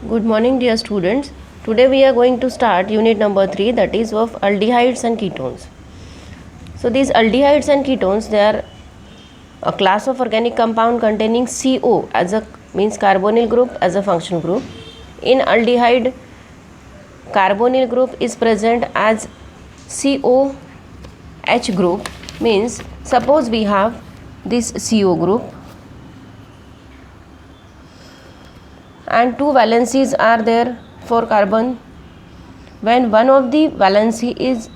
Good morning, dear students. Today we are going to start unit number 3, that is of aldehydes and ketones. So these aldehydes and ketones, they are a class of organic compound containing CO as a means carbonyl group as a functional group. In aldehyde, carbonyl group is present as COH group, means suppose we have this CO group and two valencies are there for carbon. When one of the valency is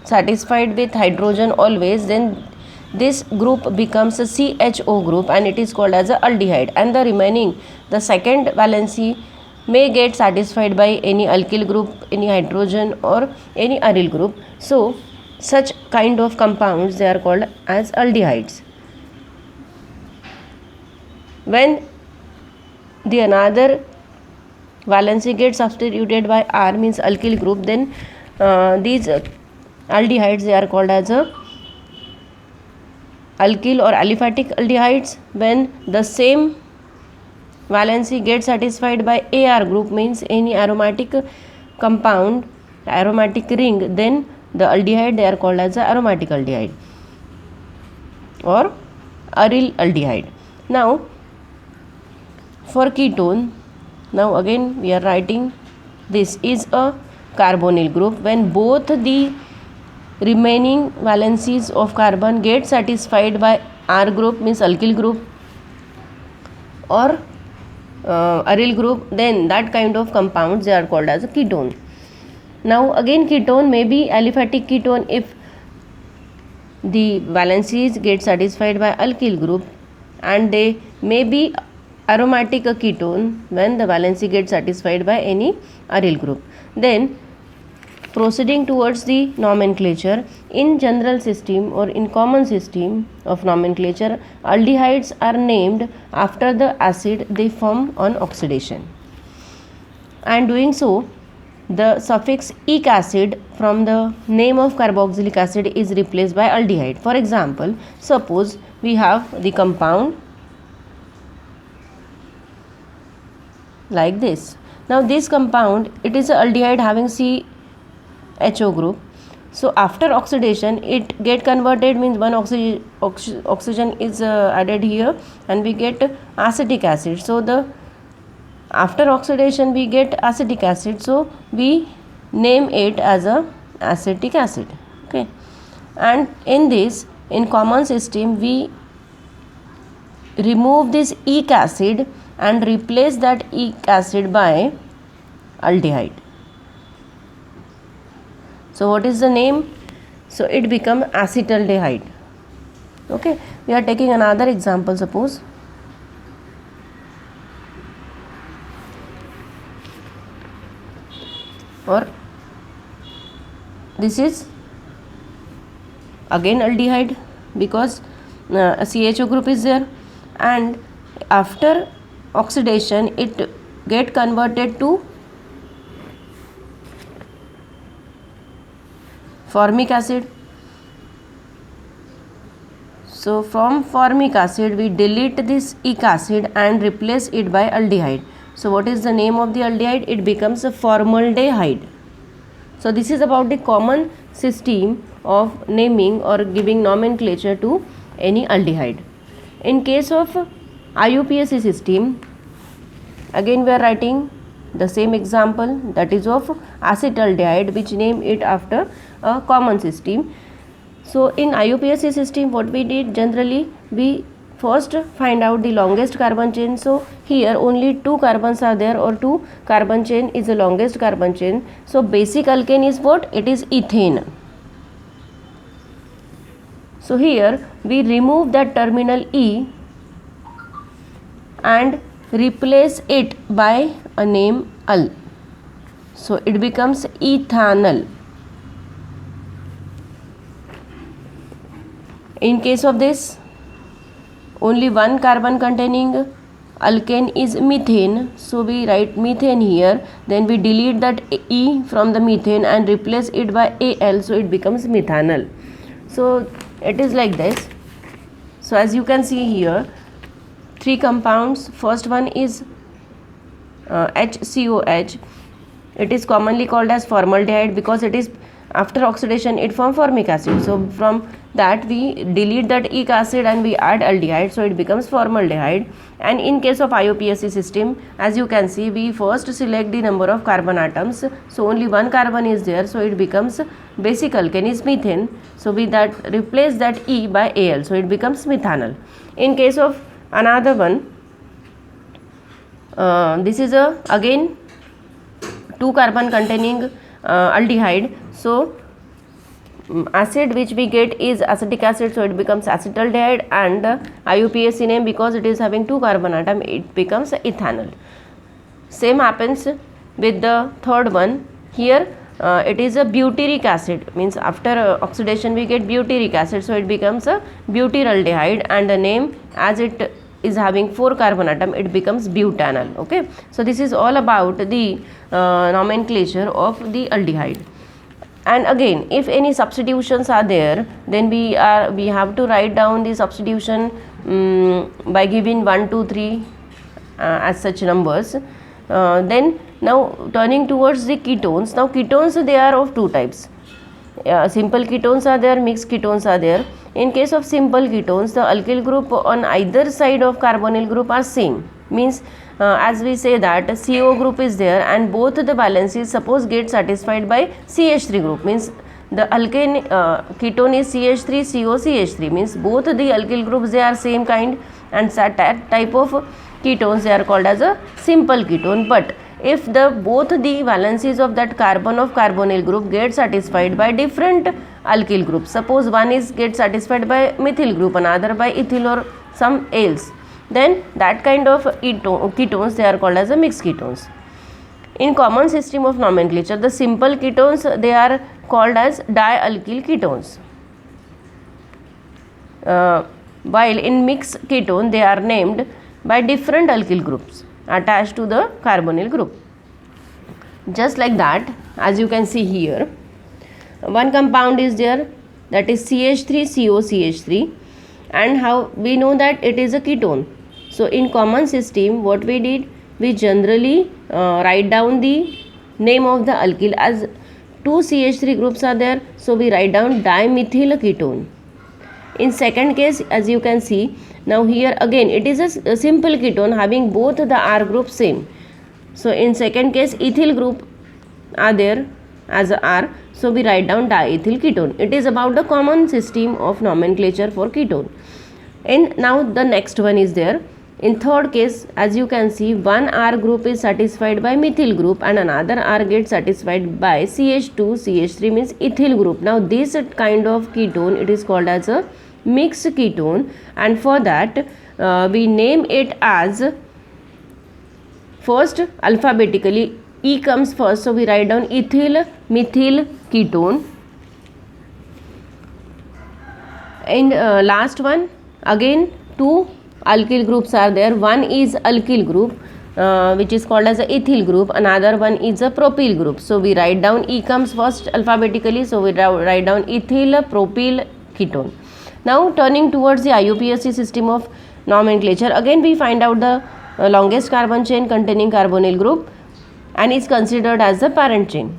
satisfied with hydrogen always, then this group becomes a CHO group and it is called as a aldehyde, and the remaining, the second valency may get satisfied by any alkyl group, any hydrogen or any aryl group. So such kind of compounds, they are called as aldehydes. When the another valency gets substituted by R, means alkyl group, then these aldehydes, they are called as a alkyl or aliphatic aldehydes. When the same valency gets satisfied by AR group, means any aromatic compound, aromatic ring, then the aldehyde, they are called as a aromatic aldehyde or aryl aldehyde. Now for ketone, now again we are writing this is a carbonyl group. When both the remaining valencies of carbon get satisfied by R group, means alkyl group or aryl group, then that kind of compounds, they are called as a ketone. Now again ketone may be aliphatic ketone if the valencies get satisfied by alkyl group, and they may be aromatic ketone when the valency gets satisfied by any aryl group. Then proceeding towards the nomenclature, in general system or in common system of nomenclature, aldehydes are named after the acid they form on oxidation, and doing so the suffix ic acid from the name of carboxylic acid is replaced by aldehyde. For example, suppose we have the compound like this. Now this compound, it is a aldehyde having CHO group. So after oxidation it get converted, means one oxygen is added here and we get acetic acid. So the after oxidation we get acetic acid, so we name it as a acetic acid. Okay, and in this, in common system, we remove this ic acid and replace that ic acid by aldehyde. So what is the name? So it become acetaldehyde. Okay, we are taking another example. Suppose or this is again aldehyde because a CHO group is there, and after oxidation it get converted to formic acid. So from formic acid we delete this ic acid and replace it by aldehyde. So what is the name of the aldehyde? It becomes a formaldehyde. So this is about the common system of naming or giving nomenclature to any aldehyde. In case of IUPAC system, again we are writing the same example, that is of acetaldehyde, which name it after a common system. So in IUPAC system, what we did, generally we first find out the longest carbon chain. So here only two carbons are there, or two carbon chain is the longest carbon chain. So basic alkane is what? It is ethane. So here we remove that terminal E and replace it by a name al. So it becomes ethanol. In case of this, only one carbon containing alkane is methane, so we write methane here, then we delete that E from the methane and replace it by Al, so it becomes methanol. So it is like this. So as you can see here, three compounds. First one is HCOH. It is commonly called as formaldehyde because it is after oxidation it forms formic acid. So from that we delete that ic acid and we add aldehyde, so it becomes formaldehyde. And in case of IUPAC system, as you can see, we first select the number of carbon atoms, so only one carbon is there, so it becomes basic alkane is methane, so we that replace that E by Al, so it becomes methanol. In case of another one, this is again 2 carbon containing aldehyde, so acid which we get is acetic acid, so it becomes acetaldehyde, and IUPAC name, because it is having 2 carbon atom, it becomes ethanol. Same happens with the third one. Here it is a butyric acid, means after oxidation we get butyric acid, so it becomes a butyraldehyde, and the name, as it is having 4 carbon atom, it becomes butanol. Okay, so this is all about the nomenclature of the aldehyde. And again, if any substitutions are there, then we have to write down the substitution by giving 1, 2, 3 as such numbers. Then now turning towards the ketones. Now ketones, they are of 2 types. Simple ketones are there, mixed ketones are there. In case of simple ketones, the alkyl group on either side of carbonyl group are same. Means as we say that CO group is there and both the valencies suppose get satisfied by CH3 group, means the alkane ketone is CH3, CO CH3, means both the alkyl groups they are same kind, and that type of ketones they are called as a simple ketone. But if both the valencies of that carbon of carbonyl group get satisfied by different alkyl groups, suppose one is get satisfied by methyl group, another by ethyl or some else, then that kind of ketones they are called as a mixed ketones. In common system of nomenclature, the simple ketones they are called as dialkyl ketones, while in mixed ketone they are named by different alkyl groups attached to the carbonyl group. Just like that, as you can see here, one compound is there, that is CH3COCH3, and how we know that it is a ketone. So in common system, what we did, we generally write down the name of the alkyl, as 2 CH3 groups are there, so we write down dimethyl ketone. In second case, as you can see, now here again it is a simple ketone having both the R group same. So in second case, ethyl group are there as a R, so we write down diethyl ketone. It is about the common system of nomenclature for ketone. And now the next one is there. In third case, as you can see, one R group is satisfied by methyl group and another R gets satisfied by CH2, CH3, means ethyl group. Now this kind of ketone, it is called as a mixed ketone, and for that we name it as, first alphabetically E comes first, so we write down ethyl methyl ketone. And last one, again 2 alkyl groups are there. One is alkyl group which is called as a ethyl group, another one is a propyl group, so we write down E comes first alphabetically, so we write down ethyl propyl ketone. Now turning towards the IUPAC system of nomenclature, again we find out the longest carbon chain containing carbonyl group and is considered as the parent chain,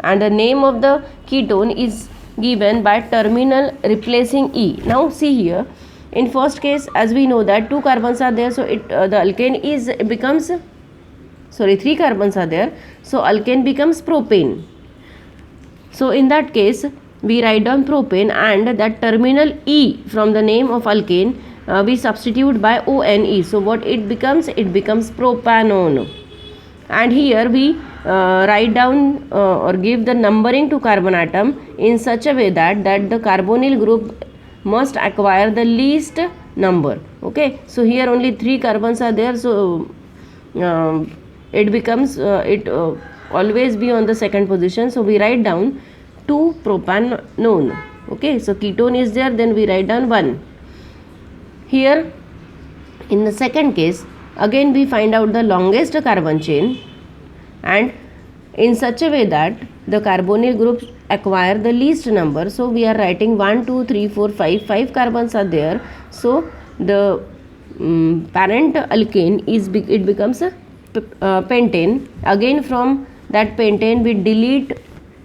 and the name of the ketone is given by terminal replacing E. Now see here, in first case, as we know that 2 carbons are there, so the alkane becomes 3 carbons are there, so alkane becomes propane. So in that case we write down propane, and that terminal E from the name of alkane we substitute by ONE, so what it becomes propanone. And here we write down or give the numbering to carbon atom in such a way that the carbonyl group must acquire the least number. Okay, so here only 3 carbons are there, so it becomes always be on the second position, so we write down 2 propanone. Okay, so ketone is there, then we write down 1. Here in the second case, again we find out the longest carbon chain, and in such a way that the carbonyl groups acquire the least number, so we are writing 1 2 3 4 5 carbons are there, so the parent alkane it becomes a pentane. Again from that pentane we delete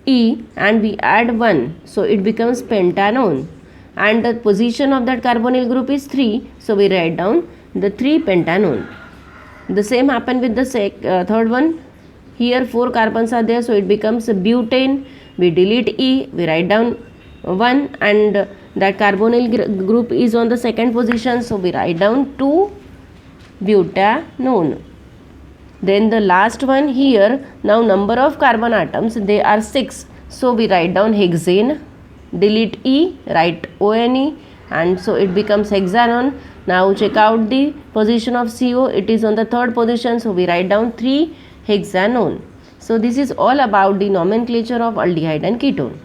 E and we add 1. So it becomes pentanone. And the position of that carbonyl group is 3. So we write down the 3-pentanone. The same happen with the third one. Here 4 carbons are there, so it becomes butane. We delete E, we write down 1, and that carbonyl group is on the second position, so we write down 2-butanone. Then the last one here, now number of carbon atoms, they are 6, so we write down hexane, delete E, write ONE, and so it becomes hexanone. Now check out the position of CO, it is on the third position, so we write down 3-hexanone. So this is all about the nomenclature of aldehyde and ketone.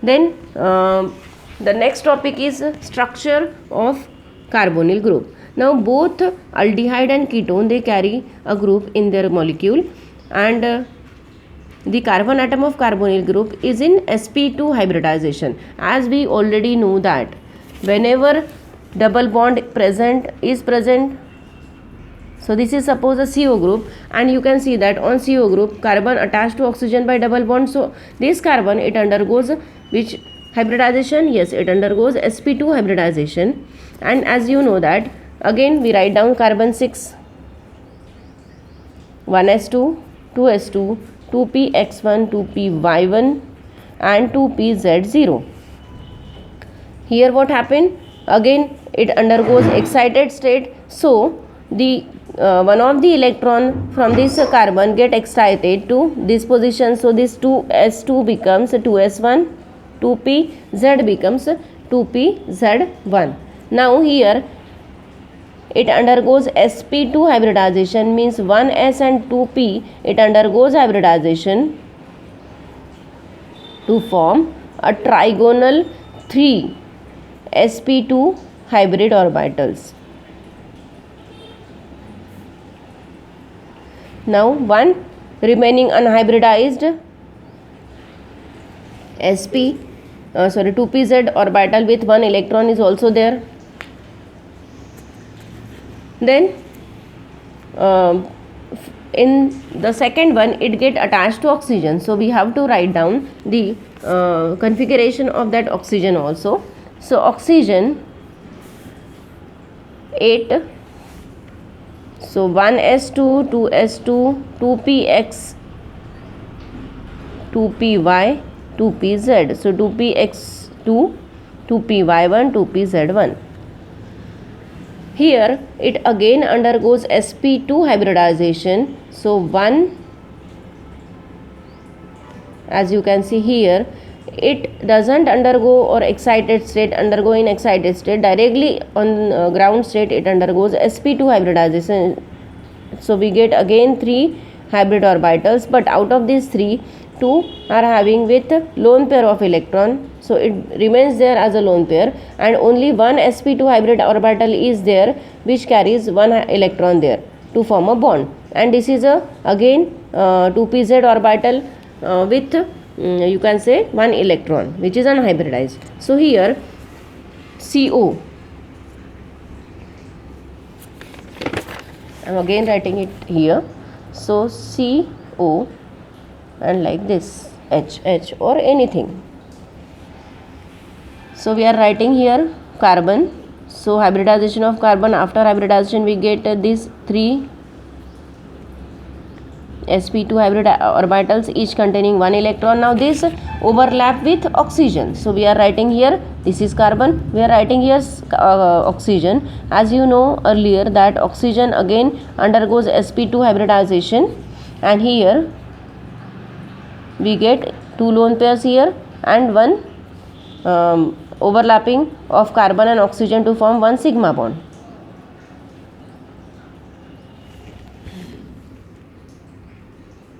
Then the next topic is structure of carbonyl group. Now both aldehyde and ketone, they carry a group in their molecule, and the carbon atom of carbonyl group is in sp2 hybridization. As we already know that whenever double bond is present, so this is suppose a CO group, and you can see that on CO group carbon attached to oxygen by double bond. So this carbon, it undergoes which hybridization? Yes, it undergoes sp2 hybridization. And as you know that, again we write down carbon 6, 1s2, 2s2, 2px1, 2py1 and 2pz0. Here what happened? Again it undergoes excited state, so the one of the electron from this carbon get excited to this position, so this 2s2 becomes 2s1, 2pz becomes 2pz1. Now here it undergoes sp2 hybridization, means 1s and 2p, it undergoes hybridization to form a trigonal 3 sp2 hybrid orbitals. Now one remaining unhybridized 2pz orbital with 1 electron is also there. Then in the second one it get attached to oxygen, so we have to write down the configuration of that oxygen also. So oxygen 8, so 1s2, 2s2, 2px, 2py, 2pz, so 2px2, 2py1, 2pz1. Here it again undergoes sp2 hybridization, so 1, as you can see here, it doesn't undergo or excited state, undergo in excited state, directly on ground state it undergoes sp2 hybridization. So we get again 3 hybrid orbitals, but out of these 3, 2 are having with lone pair of electron, so it remains there as a lone pair, and only one sp2 hybrid orbital is there which carries 1 electron there to form a bond, and this is a again 2pz orbital with you can say 1 electron which is unhybridized. So here CO, I am again writing it here, so CO and like this HH or anything. So we are writing here carbon, so hybridization of carbon, after hybridization we get these 3 sp2 hybrid orbitals each containing 1 electron. Now this overlap with oxygen, so we are writing here this is carbon, we are writing here oxygen. As you know earlier that oxygen again undergoes sp2 hybridization, and here we get 2 lone pairs here and 1 overlapping of carbon and oxygen to form 1 sigma bond.